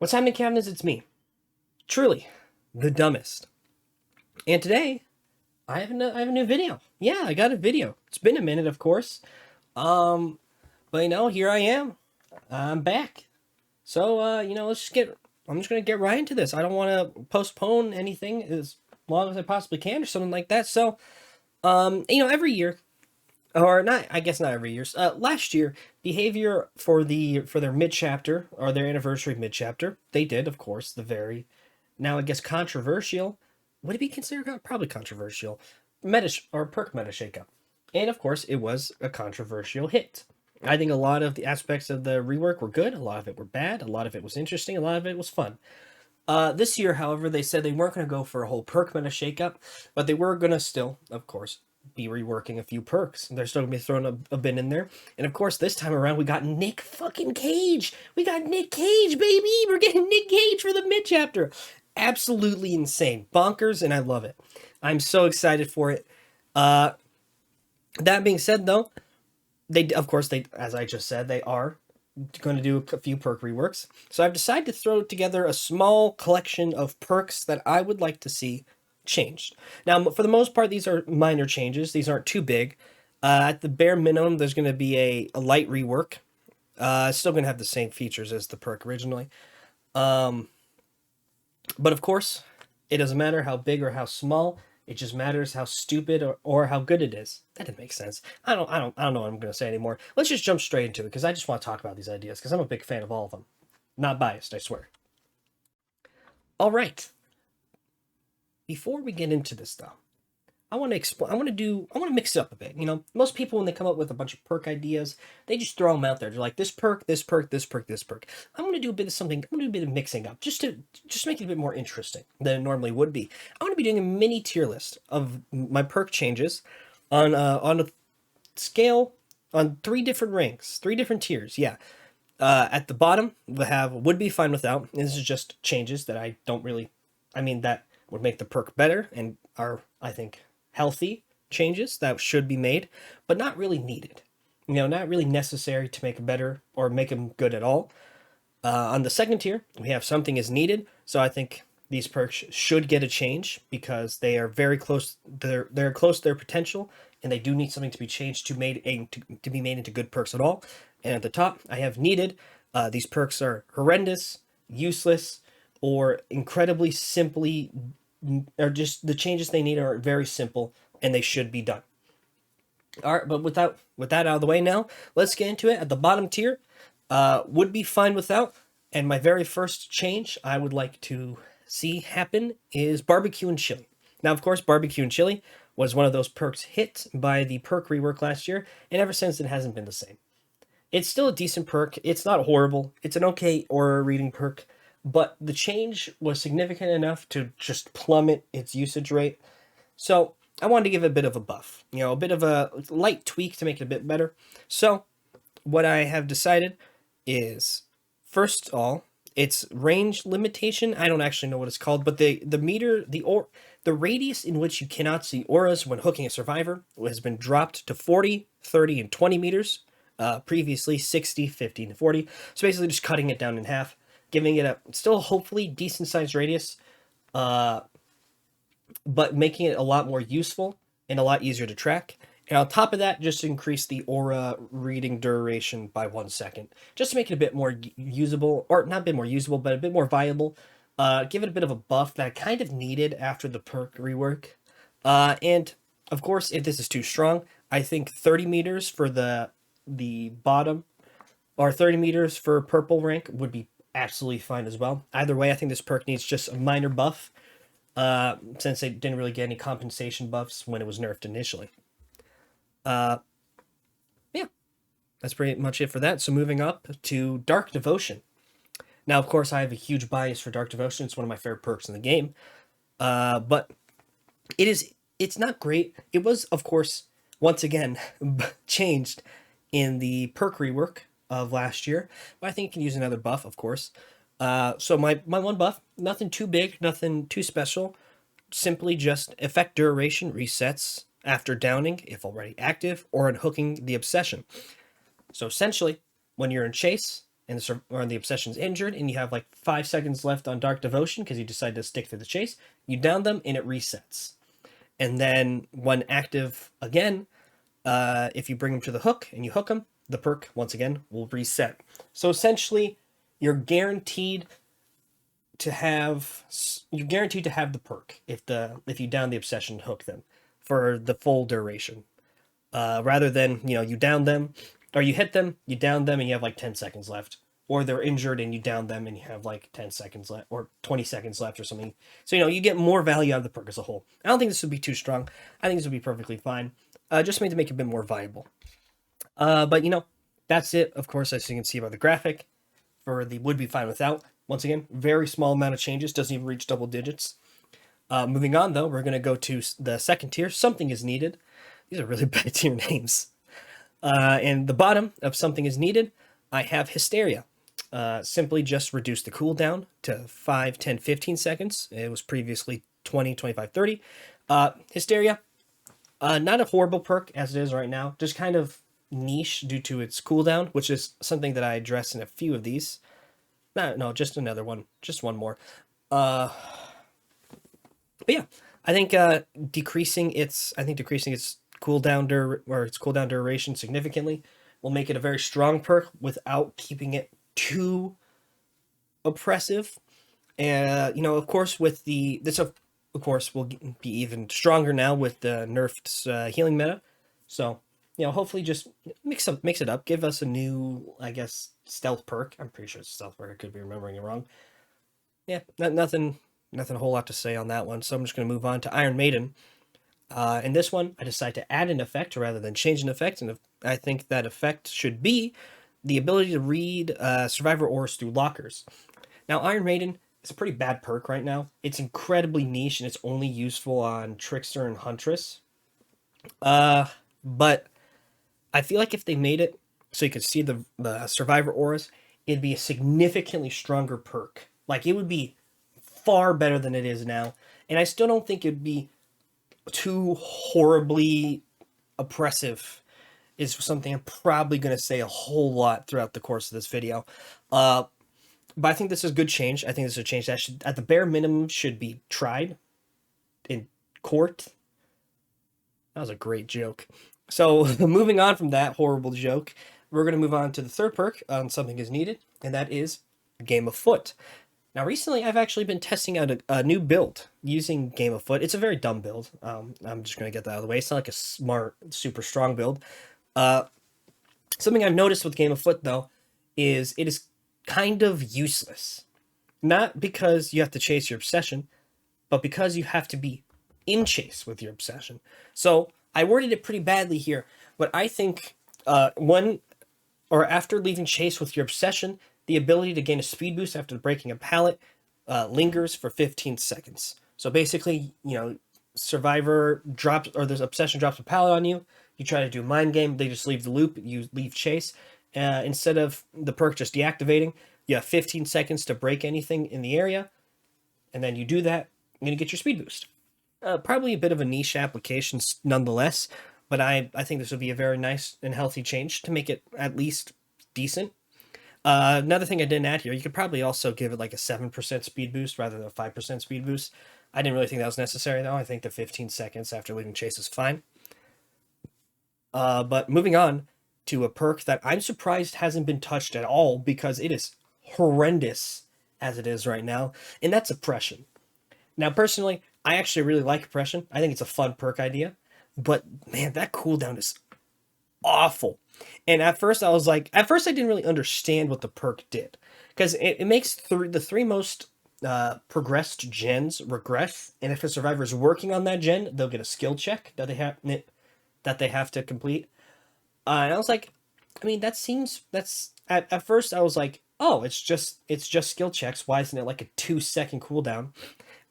What's happening, cabinets? It's me, truly the dumbest. And today, I have a new video. Yeah, I got a video. It's been a minute, of course. Um, but here I am. I'm back. So, let's just get. I'm just gonna get right into this. I don't want to postpone anything as long as I possibly can, or something like that. So, every year, or not, I guess not every year. Last year, behavior for their mid chapter or their anniversary mid chapter, they did, of course, the very now I guess controversial. Would it be considered probably controversial? Meta or perk meta shakeup, and of course, it was a controversial hit. I think a lot of the aspects of the rework were good. A lot of it were bad. A lot of it was interesting. A lot of it was fun. This year, however, they said they weren't going to go for a whole perk meta shakeup, but they were going to still, of course, be reworking a few perks. They're still going to be throwing a bit in there. And of course, this time around, we got Nick fucking Cage. We got Nick Cage, baby. We're getting Nick Cage for the mid chapter. Absolutely insane. Bonkers, and I love it. I'm so excited for it. That being said, though, as I just said, they are going to do a few perk reworks. So I've decided to throw together a small collection of perks that I would like to see changed. Now, for the most part, these are minor changes. These aren't too big. At the bare minimum, there's going to be a light rework. It's still going to have the same features as the perk originally. But of course, it doesn't matter how big or how small. It just matters how stupid or how good it is. That didn't make sense. I don't know what I'm going to say anymore. Let's just jump straight into it because I just want to talk about these ideas because I'm a big fan of all of them. Not biased, I swear. All right. Before we get into this, though, I want to explain. I want to mix it up a bit. Most people when they come up with a bunch of perk ideas, they just throw them out there. They're like this perk, this perk, this perk, this perk. I'm going to do a bit of something. I'm going to do a bit of mixing up just to make it a bit more interesting than it normally would be. I'm going to be doing a mini tier list of my perk changes on a scale on 3 different ranks, 3 different tiers. Yeah. At the bottom, we have would be fine without. And this is just changes that I don't really. That would make the perk better and are, I think, healthy changes that should be made, but not really needed. Not really necessary to make it better or make them good at all. On the second tier, we have something is needed. So I think these perks should get a change because they are very close. They're close to their potential, and they do need something to be changed to be made into good perks at all. And at the top, I have needed. These perks are horrendous, useless, or incredibly simply, or just the changes they need are very simple and they should be done. All right, but with that out of the way now, let's get into it. At the bottom tier, would be fine without. And my very first change I would like to see happen is barbecue and chili. Now, of course, barbecue and chili was one of those perks hit by the perk rework last year, and ever since it hasn't been the same. It's still a decent perk. It's not horrible. It's an okay aura reading perk. But the change was significant enough to just plummet its usage rate. So I wanted to give it a bit of a buff, a bit of a light tweak to make it a bit better. So what I have decided is, first of all, its range limitation. I don't actually know what it's called, but the radius in which you cannot see auras when hooking a survivor has been dropped to 40, 30, and 20 meters. Previously 60, 50, and 40. So basically just cutting it down in half, giving it a still hopefully decent sized radius, but making it a lot more useful and a lot easier to track. And on top of that, just increase the aura reading duration by 1 second, just to make it a bit more usable, or not a bit more usable, but a bit more viable. Give it a bit of a buff that I kind of needed after the perk rework. And of course, if this is too strong, I think 30 meters for the bottom, or 30 meters for purple rank would be absolutely fine as well. Either way, I think this perk needs just a minor buff, since it didn't really get any compensation buffs when it was nerfed initially. Yeah, that's pretty much it for that. So moving up to Dark Devotion. Now, of course, I have a huge bias for Dark Devotion. It's one of my favorite perks in the game. But it's not great. It was, of course, once again, changed in the perk rework of last year, but I think it can use another buff, of course. So my one buff, nothing too big, nothing too special, simply just effect duration resets after downing, if already active, or unhooking the obsession. So essentially, when you're in chase, and the obsession's injured, and you have like 5 seconds left on Dark Devotion because you decide to stick through the chase, you down them and it resets. And then when active again, if you bring them to the hook and you hook them, the perk once again will reset. So essentially, you're guaranteed to have the perk if you down the obsession, hook them for the full duration, rather than you down them or you hit them, you down them and you have like 10 seconds left, or they're injured and you down them and you have like 10 seconds left or 20 seconds left or something. So you get more value out of the perk as a whole. I don't think this would be too strong. I think this would be perfectly fine. Just made to make it a bit more viable. But that's it. Of course, as you can see by the graphic, for the would be fine without. Once again, very small amount of changes, doesn't even reach double digits. Moving on, though, we're going to go to the second tier. Something is needed. These are really bad tier names. And the bottom of something is needed, I have Hysteria. Simply just reduce the cooldown to 5, 10, 15 seconds. It was previously 20, 25, 30. Hysteria, not a horrible perk as it is right now, just kind of niche due to its cooldown, which is something that I address in a few of these. No, just another one. Just one more. But yeah, I think decreasing its cooldown duration significantly will make it a very strong perk without keeping it too oppressive. And of course, with of course will be even stronger now with the nerfed healing meta. So hopefully just mix it up. Give us a new, I guess, stealth perk. I'm pretty sure it's a stealth perk. I could be remembering it wrong. Yeah, nothing a whole lot to say on that one. So I'm just going to move on to Iron Maiden. In this one, I decided to add an effect rather than change an effect, and I think that effect should be the ability to read survivor auras through lockers. Now, Iron Maiden is a pretty bad perk right now. It's incredibly niche, and it's only useful on Trickster and Huntress. But I feel like if they made it so you could see the survivor auras, it'd be a significantly stronger perk. Like, it would be far better than it is now. And I still don't think it'd be too horribly oppressive, is something I'm probably going to say a whole lot throughout the course of this video. But I think this is a good change. I think this is a change that should, at the bare minimum, should be tried in court. That was a great joke. So moving on from that horrible joke, we're going to move on to the third perk on Something is Needed, and that is Game of Foot. Now, recently, I've actually been testing out a new build using Game of Foot. It's a very dumb build. I'm just going to get that out of the way. It's not like a smart, super strong build. Something I've noticed with Game of Foot, though, is it is kind of useless. Not because you have to chase your obsession, but because you have to be in chase with your obsession. So I worded it pretty badly here, but I think when or after leaving chase with your obsession, the ability to gain a speed boost after breaking a pallet lingers for 15 seconds. So basically, survivor drops, or there's obsession drops a pallet on you. You try to do a mind game, they just leave the loop, you leave chase. Instead of the perk just deactivating, you have 15 seconds to break anything in the area. And then you do that, you're going to get your speed boost. Probably a bit of a niche application nonetheless, but I think this would be a very nice and healthy change to make it at least decent. Another thing I didn't add here, you could probably also give it like a 7% speed boost rather than a 5% speed boost. I didn't really think that was necessary, though. I think the 15 seconds after leaving chase is fine. But moving on to a perk that I'm surprised hasn't been touched at all because it is horrendous as it is right now, and that's Oppression. Now, personally, I actually really like Oppression. I think it's a fun perk idea, but man, that cooldown is awful. And at first I didn't really understand what the perk did, because it makes the three most progressed gens regress, and if a survivor is working on that gen, they'll get a skill check that they have to complete. And I was like, I mean, at first I was like, oh, it's just skill checks. Why isn't it like a 2-second cooldown?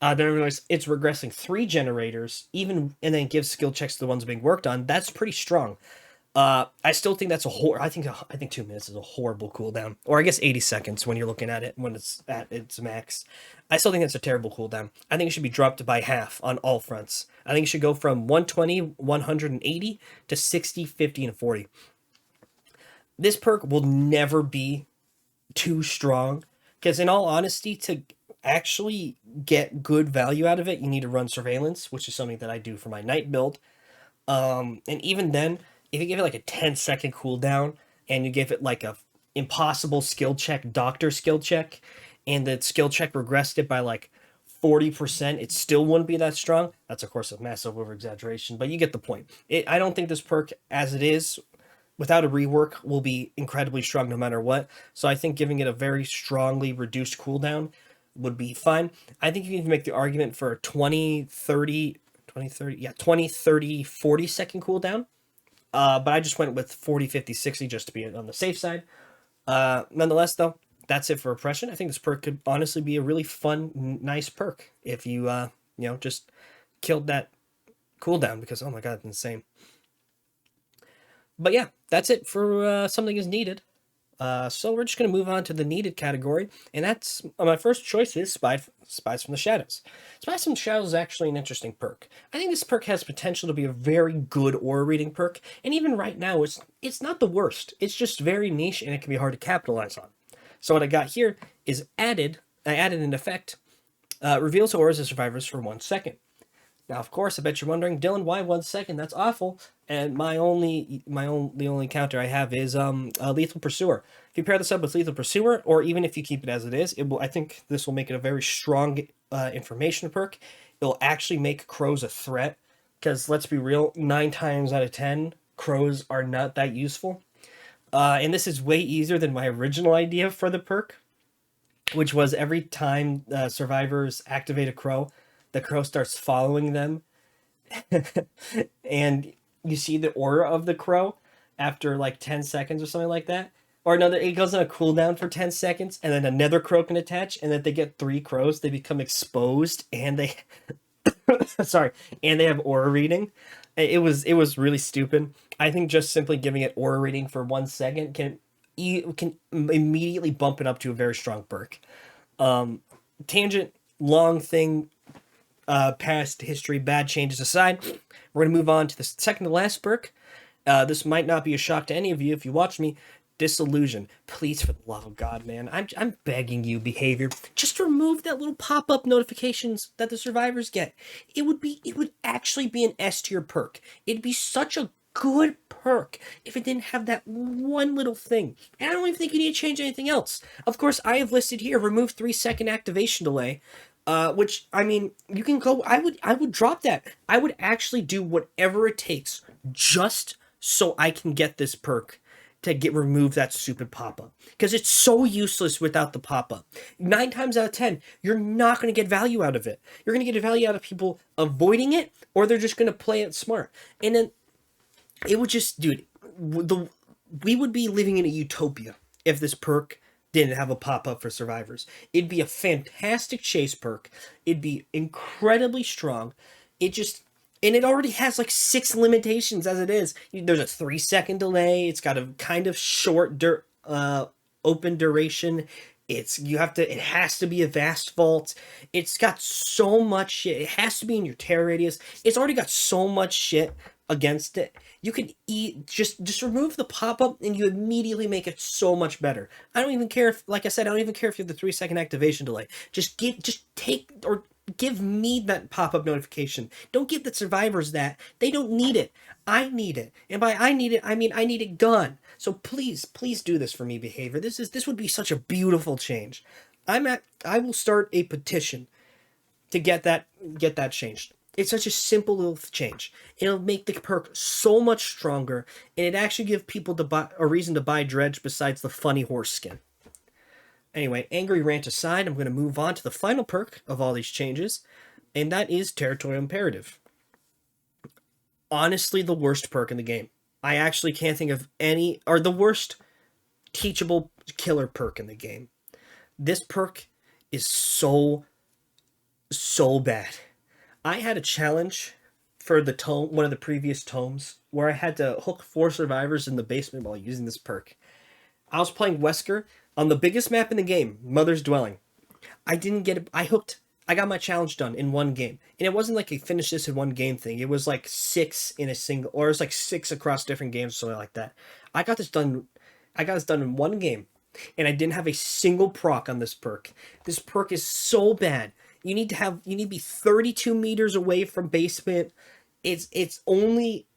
Then I realized it's regressing 3 generators, and then gives skill checks to the ones being worked on. That's pretty strong. I still think that's I think 2 minutes is a horrible cooldown, or I guess 80 seconds when you're looking at it when it's at its max. I still think that's a terrible cooldown. I think it should be dropped by half on all fronts. I think it should go from 120, 180 to 60, 50, and 40. This perk will never be too strong. Because in all honesty, to actually get good value out of it, you need to run surveillance, which is something that I do for my night build. And even then, if you give it like a 10-second cooldown and you give it like a impossible skill check, doctor skill check, and the skill check regressed it by like 40%, it still wouldn't be that strong. That's of course a massive over exaggeration, but you get the point. I don't think this perk as it is without a rework will be incredibly strong no matter what. So I think giving it a very strongly reduced cooldown would be fine. I think you can even make the argument for a 20, 30, 40 second cooldown. But I just went with 40, 50, 60 just to be on the safe side. Nonetheless, though, that's it for oppression. I think this perk could honestly be a really fun, nice perk if you, just killed that cooldown because, oh my god, it's insane. But yeah, that's it for something is needed. So we're just going to move on to the needed category, and that's my first choice is Spies from the Shadows. Spies from the Shadows is actually an interesting perk. I think this perk has potential to be a very good aura reading perk, and even right now, it's not the worst. It's just very niche, and it can be hard to capitalize on. So what I got here is I added an effect, reveals auras of survivors for 1 second. Now, of course, I bet you're wondering, Dylan, why 1 second? That's awful. And the only counter I have is Lethal Pursuer. If you pair this up with Lethal Pursuer, or even if you keep it as it is, I think this will make it a very strong information perk. It'll actually make crows a threat, because let's be real, 9 times out of 10, crows are not that useful. And this is way easier than my original idea for the perk, which was every time survivors activate a crow, the crow starts following them. And you see the aura of the crow after like 10 seconds or something like that. Or no, it goes on a cooldown for 10 seconds, and then another crow can attach, and then they get 3 crows, they become exposed, and they sorry, and they have aura reading. It was really stupid. I think just simply giving it aura reading for 1 second can immediately bump it up to a very strong perk. Tangent, long thing, past history, bad changes aside, we're going to move on to the second to last perk. This might not be a shock to any of you if you watch me. Disillusion. Please, for the love of God, man, I'm begging you, behavior, just remove that little pop-up notifications that the survivors get. It would actually be an S tier perk. It'd be such a good perk if it didn't have that one little thing. And I don't even think you need to change anything else. Of course, I have listed here remove 3-second activation delay. Which, I mean, you can go, I would drop that. I would actually do whatever it takes just so I can get this perk to remove that stupid pop-up. Because it's so useless without the pop-up. 9 times out of 10, you're not going to get value out of it. You're going to get value out of people avoiding it, or they're just going to play it smart. And then, it would just, dude, we would be living in a utopia if this perk didn't have a pop-up for survivors. It'd be a fantastic chase perk. It'd be incredibly strong. And it already has like 6 limitations as it is. There's a 3-second delay. It's got a kind of short open duration. It has to be a vast vault. It's got so much shit. It has to be in your terror radius. It's already got so much shit against it. You can just remove the pop-up and you immediately make it so much better. I don't even care if, like I said, I don't even care if you have the 3-second activation delay. Give me that pop-up notification. Don't give the survivors that. They don't need it. I need it. And by I need it, I mean I need it gone. So please do this for me, behavior. This would be such a beautiful change. I will start a petition to get that changed. It's such a simple little change. It'll make the perk so much stronger, and it actually give people a reason to buy Dredge besides the funny horse skin. Anyway, angry rant aside, I'm going to move on to the final perk of all these changes, and that is Territorial Imperative. Honestly, the worst perk in the game. I actually can't think of any, or the worst teachable killer perk in the game. This perk is so bad. I had a challenge for the tome, one of the previous tomes, where I had to hook 4 survivors in the basement while using this perk. I was playing Wesker on the biggest map in the game, Mother's Dwelling. I got my challenge done in 1 game. And it wasn't like a finish this in 1 game thing. It was like 6 in a single, or it was like 6 across different games or something like that. I got this done in 1 game. and I didn't have a single proc on this perk. This perk is so bad. You need to be 32 meters away from basement. It's only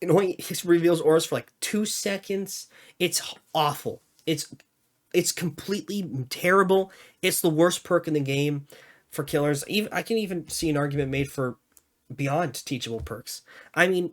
it only reveals auras for like 2 seconds. It's awful. It's completely terrible. It's the worst perk in the game for killers. Even I can even see an argument made for beyond teachable perks. I mean,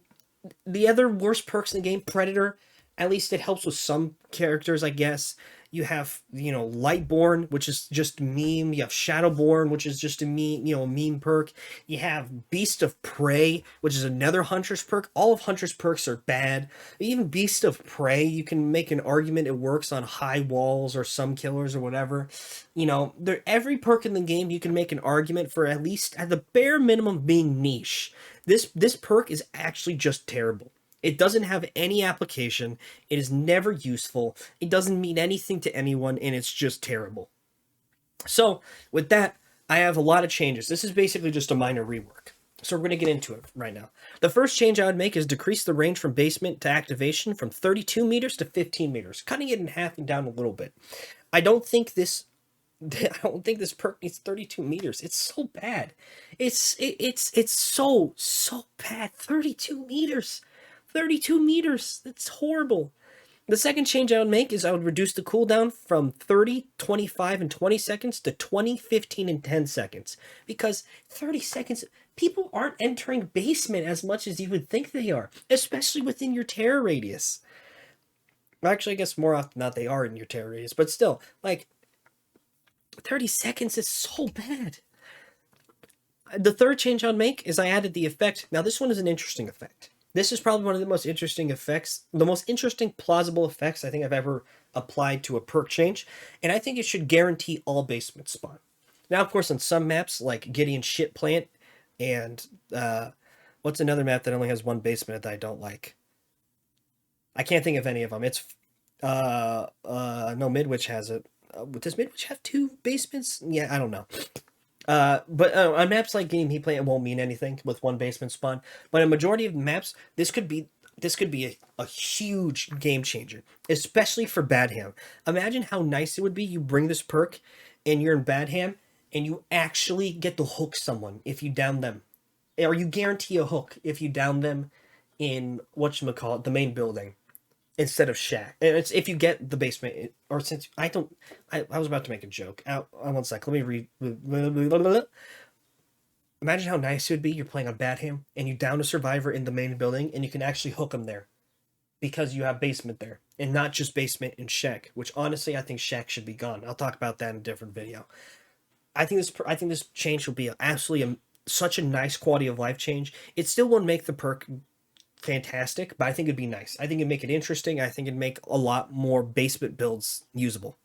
the other worst perks in the game, Predator, at least it helps with some characters, I guess. You have, Lightborn, which is just meme. You have Shadowborn, which is just a meme perk. You have Beast of Prey, which is another Hunter's perk. All of Hunter's perks are bad. Even Beast of Prey, you can make an argument it works on high walls or some killers or whatever. Every perk in the game you can make an argument for, at least at the bare minimum, being niche. This perk is actually just terrible. It doesn't have any application. It is never useful. It doesn't mean anything to anyone, and it's just terrible. So, with that, I have a lot of changes. This is basically just a minor rework. So we're going to get into it right now. The first change I would make is decrease the range from basement to activation from 32 meters to 15 meters, cutting it in half and down a little bit. I don't think this perk needs 32 meters. It's so bad. It's so bad. 32 meters. 32 meters. That's horrible. The second change I would make is I would reduce the cooldown from 30, 25, and 20 seconds to 20, 15, and 10 seconds. Because 30 seconds, people aren't entering basement as much as you would think they are, especially within your terror radius. Actually, I guess more often than not they are in your terror radius, but still, 30 seconds is so bad. The third change I'd make is I added the effect. Now, this one is an interesting effect. This is probably one of the most interesting effects, the most interesting plausible effects I think I've ever applied to a perk change, and I think it should guarantee all basement spawn. Now, of course, on some maps, like Gideon Shit Plant, and what's another map that only has one basement that I don't like? I can't think of any of them. It's, no, Midwich has it. Does Midwich have 2 basements? Yeah, I don't know. But on maps like Game Heat Plant, it won't mean anything with one basement spawn. But a majority of maps, this could be a huge game changer, especially for Badham. Imagine how nice it would be. You bring this perk, and you're in Badham, and you actually get to hook someone if you down them, or you guarantee a hook if you down them in whatchamacallit, the main building, instead of shack. And it's if you get the basement, or since I was about to make a joke. One sec. Let me read. Imagine how nice it would be. You're playing on Badham and you down a survivor in the main building, and you can actually hook them there because you have basement there, and not just basement and shack. Which honestly, I think shack should be gone. I'll talk about that in a different video. I think this change will be such a nice quality of life change. It still won't make the perk fantastic, but I think it'd be nice. I think it'd make it interesting. I think it'd make a lot more basement builds usable.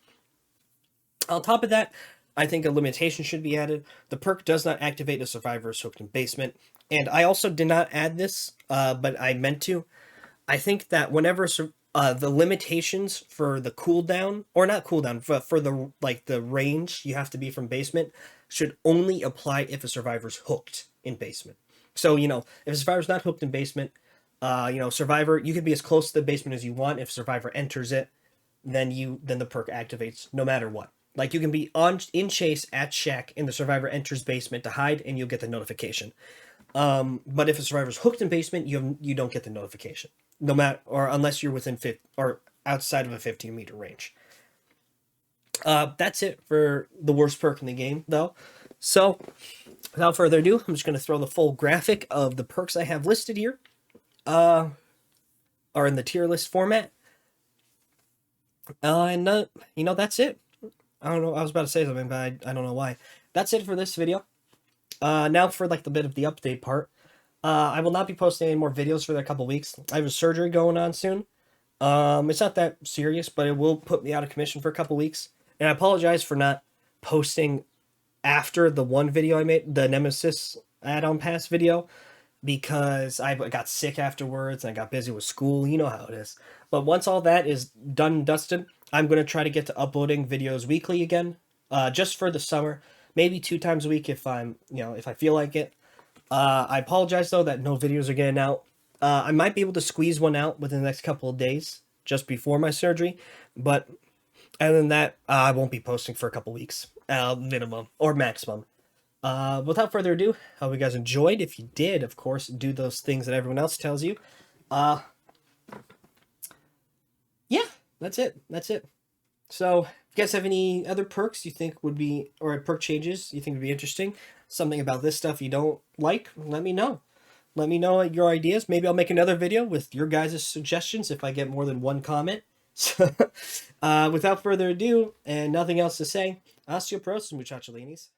On top of that, I think a limitation should be added. The perk does not activate if survivor is hooked in basement. And I also did not add this, but I meant to. I think that whenever the limitations for the cooldown, or not cooldown, but for the range you have to be from basement, should only apply if a survivor's hooked in basement. So, if a survivor's not hooked in basement, survivor, you can be as close to the basement as you want. If survivor enters it, then the perk activates no matter what. Like, you can be in chase at shack and the survivor enters basement to hide, and you'll get the notification. But if a survivor's hooked in basement, you don't get the notification, no matter, or unless you're within or outside of a 15-meter range. That's it for the worst perk in the game, though. So, without further ado, I'm just going to throw the full graphic of the perks I have listed here. Are in the tier list format. And that's it. I don't know. I was about to say something, but I don't know why. That's it for this video. Now for the bit of the update part. I will not be posting any more videos for a couple weeks. I have a surgery going on soon. It's not that serious, but it will put me out of commission for a couple weeks. And I apologize for not posting after the one video I made, the Nemesis add-on pass video, because I got sick afterwards and I got busy with school. You know how it is. But once all that is done and dusted, I'm going to try to get to uploading videos weekly again, just for the summer. Maybe 2 times a week if if I feel like it. I apologize, though, that no videos are getting out. I might be able to squeeze one out within the next couple of days, just before my surgery. But And then that I won't be posting for a couple weeks, minimum or maximum. Without further ado, hope you guys enjoyed. If you did, of course, do those things that everyone else tells you. Uh, yeah, that's it. That's it. So, if you guys have any other perks you think would be, or perk changes you think would be interesting, something about this stuff you don't like, let me know. Let me know your ideas. Maybe I'll make another video with your guys' suggestions if I get more than one comment. So, without further ado, and nothing else to say, osteoporosis, muchacholinis.